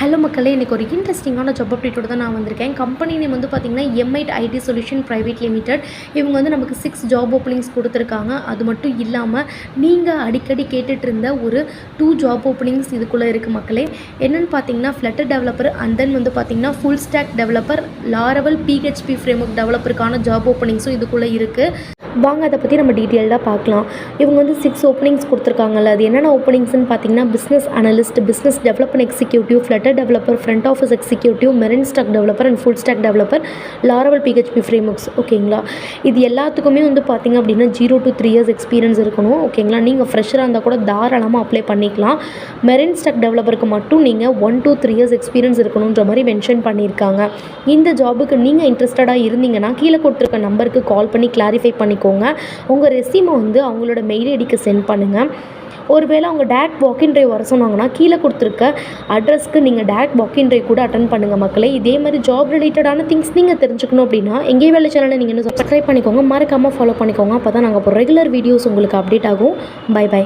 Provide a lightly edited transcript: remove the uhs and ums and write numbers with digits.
Hello மக்களே, இன்றைக்கி ஒரு இன்ட்ரெஸ்டிங்கான ஜாப் அப்டேட்டோடு தான் நான் வந்திருக்கேன். கம்பெனி நேம் வந்து பார்த்திங்கன்னா MIT IT solution private limited. இவங்க வந்து நமக்கு 6 ஜாப் ஓப்பனிங்ஸ் கொடுத்துருக்காங்க. அது மட்டும் இல்லாமல் நீங்கள் அடிக்கடி கேட்டுட்டு இருந்த ஒரு 2 ஜாப் ஓப்பனிங்ஸ் இதுக்குள்ளே இருக்குது மக்களே. என்னென்னு பார்த்தீங்கன்னா ஃப்ளட்டர் டெவலப்பர் அண்ட் தென் வந்து பார்த்திங்கன்னா full stack developer, Laravel PHP framework டெவலப்பருக்கான ஜாப் ஓப்பனிங்ஸும் இதுக்குள்ளே இருக்குது. வாங்க அதை பற்றி நம்ம டீட்டெயில்டாக பார்க்கலாம். இவங்க வந்து 6 ஓப்பனிங்ஸ் கொடுத்துருக்காங்கல்ல, அது என்னென்ன ஓப்பனிங்ஸ்னு பார்த்தீங்கன்னா business analyst, business development executive, flutter developer, front office executive, MERN stack developer and full stack developer, Laravel PHP frameworks. ஓகேங்களா, இது எல்லாத்துக்குமே வந்து பார்த்திங்க அப்படின்னா 0 to 3 years எக்ஸ்பீரியன்ஸ் இருக்கணும். ஓகேங்களா, நீங்கள் ஃப்ரெஷராக இருந்தால் கூட தாராளமாக அப்ளை பண்ணிக்கலாம். மெரின் ஸ்டாக் டெவலப்பருக்கு மட்டும் நீங்கள் 1 to 3 years எக்ஸ்பீரியன்ஸ் இருக்கணுன்ற மாதிரி மென்ஷன் பண்ணியிருக்காங்க. இந்த ஜாபுக்கு நீங்கள் இன்ட்ரெஸ்டடாக இருந்தீங்கன்னா கீழே கொடுத்துருக்க நம்பருக்கு கால் பண்ணி கிளாரிஃபை பண்ணிக்கோங்க. உங்கள் ரெஸ்யூமை வந்து அவங்களோட மெயில் ஐடிக்கு சென்ட் பண்ணுங்கள். ஒருவேளை அவங்க டேரக்ட் வாக்கின் ட்ரைவ் வர சொன்னாங்கன்னா கீழே கொடுத்துருக்க அட்ரஸ்க்கு நீங்கள் டேரக்ட் வாக்கின் ட்ரைவ் கூட அட்டன் பண்ணுங்கள் மக்களே. இதே மாதிரி ஜாப் ரிலேட்டடான திங்ஸ் நீங்கள் தெரிஞ்சுக்கணும் அப்படின்னா எங்கே வேலை சேனலை நீங்கள் இன்னும் சப்ஸ்கிரைப் பண்ணிக்கோங்க, மறக்காமல் ஃபாலோ பண்ணிக்கோங்க. அப்போ தான் நாங்கள் இப்போ ரெகுலர் வீடியோஸ் உங்களுக்கு அப்டேட் ஆகும். Bye by.